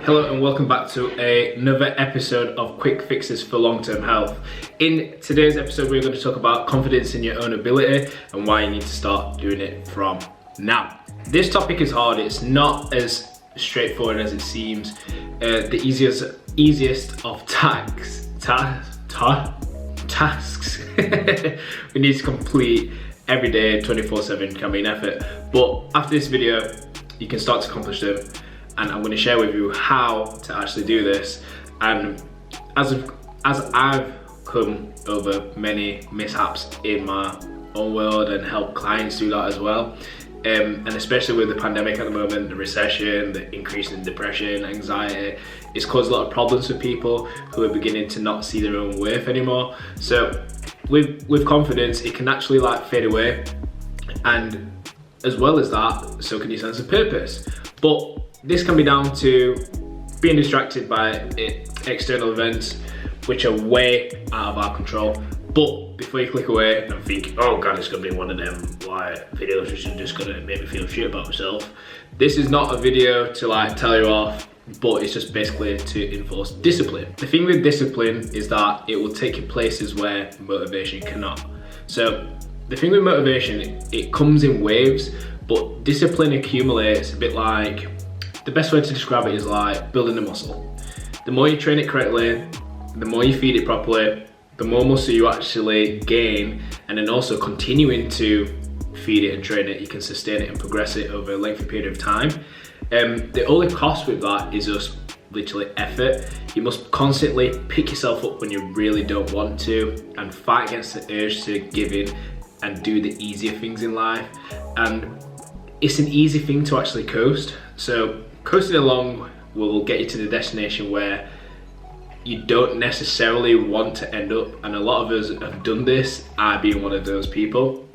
Hello and welcome back to another episode of Quick Fixes for Long-Term Health. In today's episode, we're going to talk about confidence in your own ability and why you need to start doing it from now. This topic is hard. It's not as straightforward as it seems. The easiest of tasks we need to complete every day, 24/7 can be an effort. But after this video, you can start to accomplish them. And I'm going to share with you how to actually do this. And as I've come over many mishaps in my own world and help clients do that as well, and especially with the pandemic at the moment, the recession, the increase in depression, anxiety, it's caused a lot of problems for people who are beginning to not see their own worth anymore. So with confidence, it can actually fade away, and as well as that, so can your sense of purpose. But this can be down to being distracted by external events which are way out of our control. But before you click away and think, oh god, it's gonna be one of them videos which are just gonna make me feel shit about myself, this is not a video to tell you off, but it's just basically to enforce discipline. The thing with discipline is that it will take you places where motivation cannot. So the thing with motivation, it comes in waves, but discipline accumulates a bit like, the best way to describe it is like building a muscle. The more you train it correctly, the more you feed it properly, the more muscle you actually gain, and then also continuing to feed it and train it, you can sustain it and progress it over a lengthy period of time. The only cost with that is just literally effort. You must constantly pick yourself up when you really don't want to and fight against the urge to give in and do the easier things in life. And it's an easy thing to actually coast. So coasting along will get you to the destination where you don't necessarily want to end up, and a lot of us have done this, I being one of those people.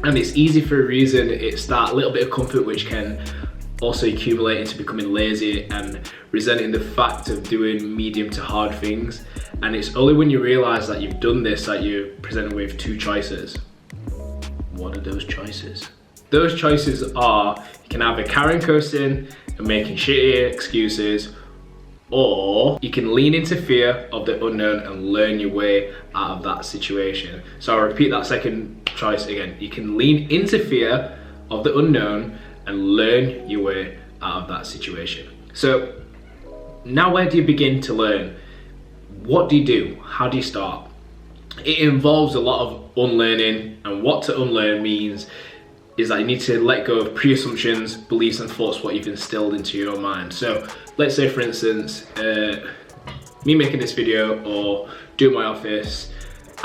And it's easy for a reason. It's that little bit of comfort which can also accumulate into becoming lazy and resenting the fact of doing medium to hard things. And it's only when you realise that you've done this that you're presented with two choices. What are those choices? Those choices are, you can either carry on coasting and making shitty excuses, or you can lean into fear of the unknown and learn your way out of that situation. So I'll repeat that second choice again. You can lean into fear of the unknown and learn your way out of that situation. So now where do you begin to learn? What do you do? How do you start? It involves a lot of unlearning, and what to unlearn means is that you need to let go of pre-assumptions, beliefs and thoughts, what you've instilled into your own mind. So let's say for instance, me making this video or doing my office,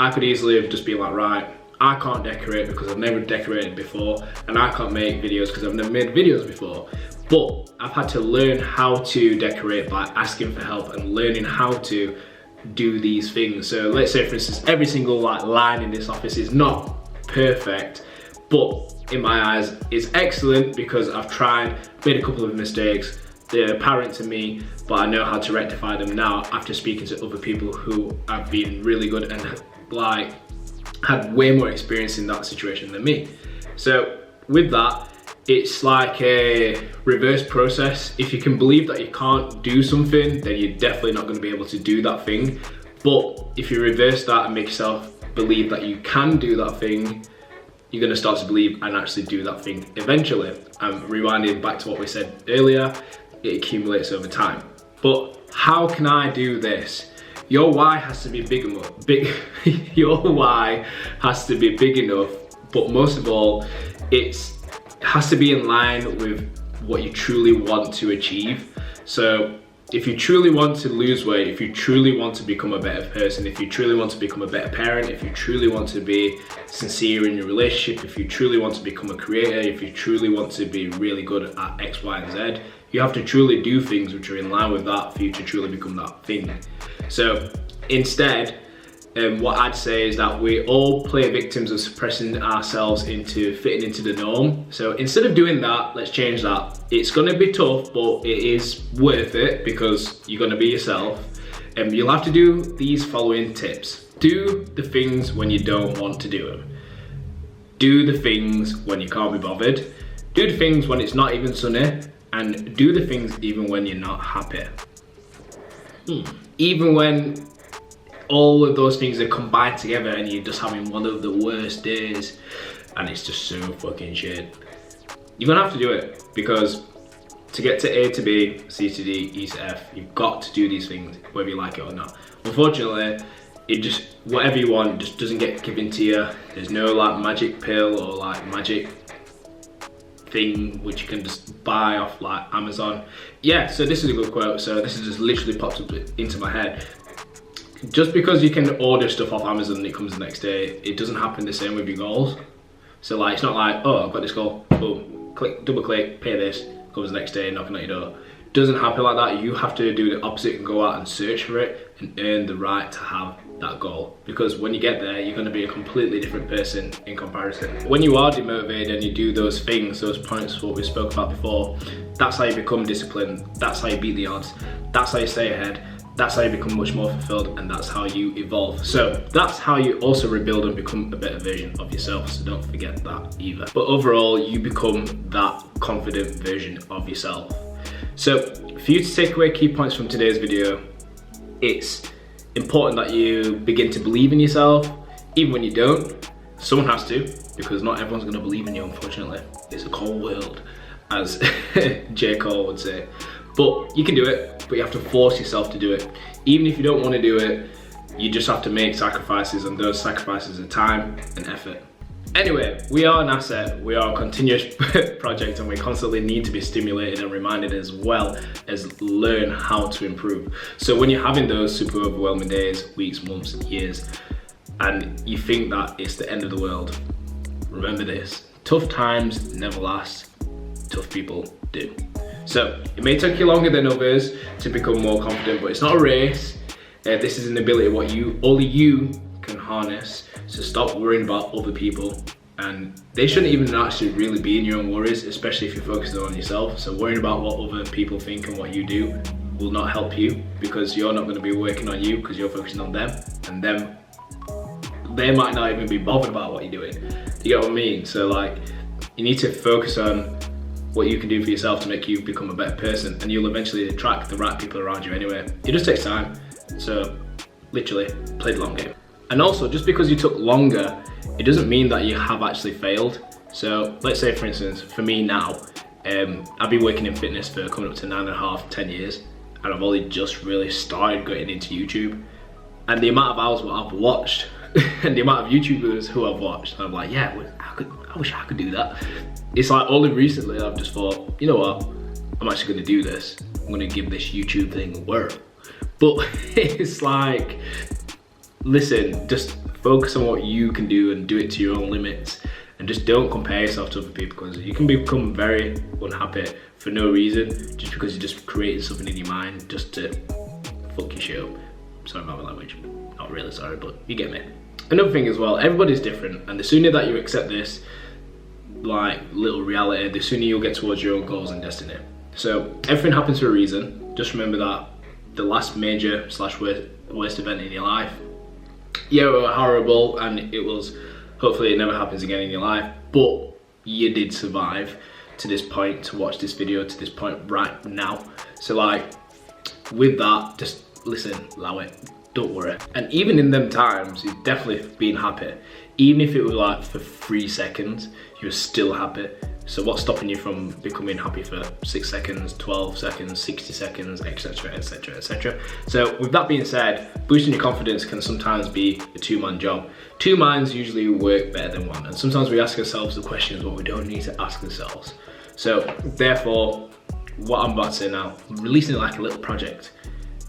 I could easily have just been like, right, I can't decorate because I've never decorated before, and I can't make videos because I've never made videos before. But I've had to learn how to decorate by asking for help and learning how to do these things. So let's say for instance, every single line in this office is not perfect, but in my eyes is excellent because I've tried, made a couple of mistakes. They're apparent to me, but I know how to rectify them now after speaking to other people who have been really good and had way more experience in that situation than me. So with that, it's like a reverse process. If you can believe that you can't do something, then you're definitely not going to be able to do that thing. But if you reverse that and make yourself believe that you can do that thing, you're going to start to believe and actually do that thing eventually. Rewinding back to what we said earlier, it accumulates over time. But how can I do this? Your why has to be big enough. Your why has to be big enough, but most of all, it has to be in line with what you truly want to achieve. So if you truly want to lose weight, if you truly want to become a better person, if you truly want to become a better parent, if you truly want to be sincere in your relationship, if you truly want to become a creator, if you truly want to be really good at X, Y, and Z, you have to truly do things which are in line with that for you to truly become that thing. So instead, what I'd say is that we all play victims of suppressing ourselves into fitting into the norm. So instead of doing that, let's change that. It's gonna be tough, but it is worth it because you're gonna be yourself. And you'll have to do these following tips. Do the things when you don't want to do them. Do the things when you can't be bothered. Do the things when it's not even sunny. And do the things even when you're not happy. Even when all of those things are combined together and you're just having one of the worst days and it's just so fucking shit, you're gonna have to do it, because to get to A to B, C to D, E to F, you've got to do these things whether you like it or not. Unfortunately, it just, whatever you want just doesn't get given to you. There's no like magic pill or like magic thing which you can just buy off like Amazon. Yeah, so this is a good quote. So this is just literally popped up into my head. Just because you can order stuff off Amazon and it comes the next day, it doesn't happen the same with your goals. So like, it's not like, oh, I've got this goal, boom, click, double click, pay this, comes the next day, knocking at your door. Doesn't happen like that. You have to do the opposite and go out and search for it and earn the right to have that goal, because when you get there, you're going to be a completely different person in comparison. When you are demotivated and you do those things, those points what we spoke about before, that's how you become disciplined, that's how you beat the odds, that's how you stay ahead, that's how you become much more fulfilled, and that's how you evolve. So that's how you also rebuild and become a better version of yourself, so don't forget that either. But overall, you become that confident version of yourself. So for you to take away key points from today's video, it's important that you begin to believe in yourself, even when you don't. Someone has to, because not everyone's going to believe in you, unfortunately. It's a cold world, as J. Cole would say. But you can do it, but you have to force yourself to do it. Even if you don't want to do it, you just have to make sacrifices, and those sacrifices are time and effort. Anyway, we are an asset, we are a continuous project, and we constantly need to be stimulated and reminded, as well as learn how to improve. So when you're having those super overwhelming days, weeks, months, years, and you think that it's the end of the world, remember this: tough times never last, tough people do. So it may take you longer than others to become more confident, but it's not a race. This is an ability what only you can harness. So stop worrying about other people, and they shouldn't even actually really be in your own worries, especially if you're focusing on yourself. So worrying about what other people think and what you do will not help you, because you're not going to be working on you, because you're focusing on them, and they might not even be bothered about what you're doing. You get what I mean? So like, you need to focus on what you can do for yourself to make you become a better person, and you'll eventually attract the right people around you anyway. It just takes time. So literally, play the long game. And also, just because you took longer, it doesn't mean that you have actually failed. So let's say, for instance, for me now, I've been working in fitness for coming up to 9.5, 10 years, and I've only just really started getting into YouTube. And the amount of hours what I've watched and the amount of YouTubers who I've watched, I'm like, yeah, I wish I could do that. It's like only recently I've just thought, you know what, I'm actually gonna do this. I'm gonna give this YouTube thing a whirl. But it's like, listen, just focus on what you can do and do it to your own limits, and just don't compare yourself to other people, because you can become very unhappy for no reason, just because you just created something in your mind just to fuck your shit up. Sorry about my language, not really sorry, but you get me. Another thing as well, everybody's different, and the sooner that you accept this like little reality, the sooner you'll get towards your own goals and destiny. So everything happens for a reason. Just remember that the last major / worst event in your life, yeah, it was horrible, and it was, hopefully it never happens again in your life, but you did survive to this point, to watch this video, to this point right now. So like, with that, just listen, allow it, don't worry. And even in them times, you've definitely been happy. Even if it was like for 3 seconds, you were still happy. So what's stopping you from becoming happy for 6 seconds, 12 seconds, 60 seconds, etc, etc, etc. So with that being said, boosting your confidence can sometimes be a two-man job. Two minds usually work better than one, and sometimes we ask ourselves the questions what we don't need to ask ourselves. So therefore, what I'm about to say now, I'm releasing it like a little project.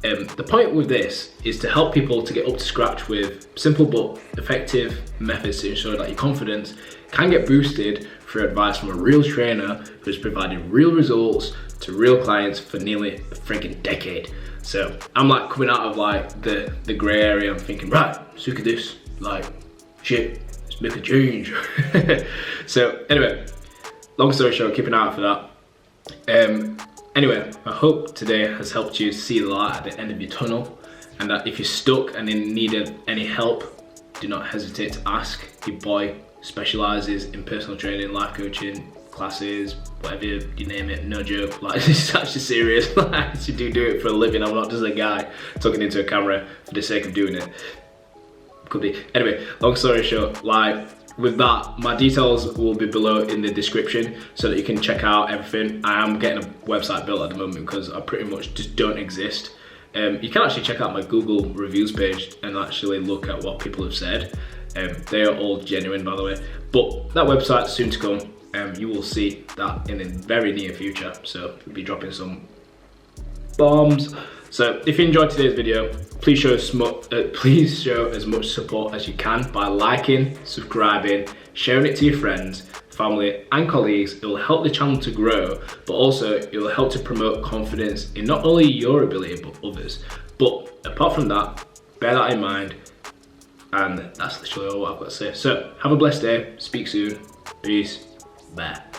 The point with this is to help people to get up to scratch with simple but effective methods to ensure that your confidence can get boosted through advice from a real trainer who's provided real results to real clients for nearly a freaking decade. So I'm like coming out of like the grey area. I'm thinking, right, sick of this, like shit, let's make a change. So anyway, long story short, keep an eye out for that. Anyway, I hope today has helped you see the light at the end of your tunnel, and that if you're stuck and in need of any help, do not hesitate to ask. Your boy specializes in personal training, life coaching, classes, whatever you name it, no joke, like this is actually serious. I actually do it for a living. I'm not just a guy talking into a camera for the sake of doing it. Could be. Anyway, long story short, like with that, my details will be below in the description so that you can check out everything. I am getting a website built at the moment because I pretty much just don't exist. You can actually check out my Google reviews page and actually look at what people have said. They are all genuine, by the way. But that website's soon to come. You will see that in the very near future. So we'll be dropping some bombs. So if you enjoyed today's video, please show as much support as you can by liking, subscribing, sharing it to your friends, family and colleagues. It will help the channel to grow, but also it will help to promote confidence in not only your ability but others. But apart from that, bear that in mind, and that's literally all I've got to say. So have a blessed day, speak soon, peace, bye.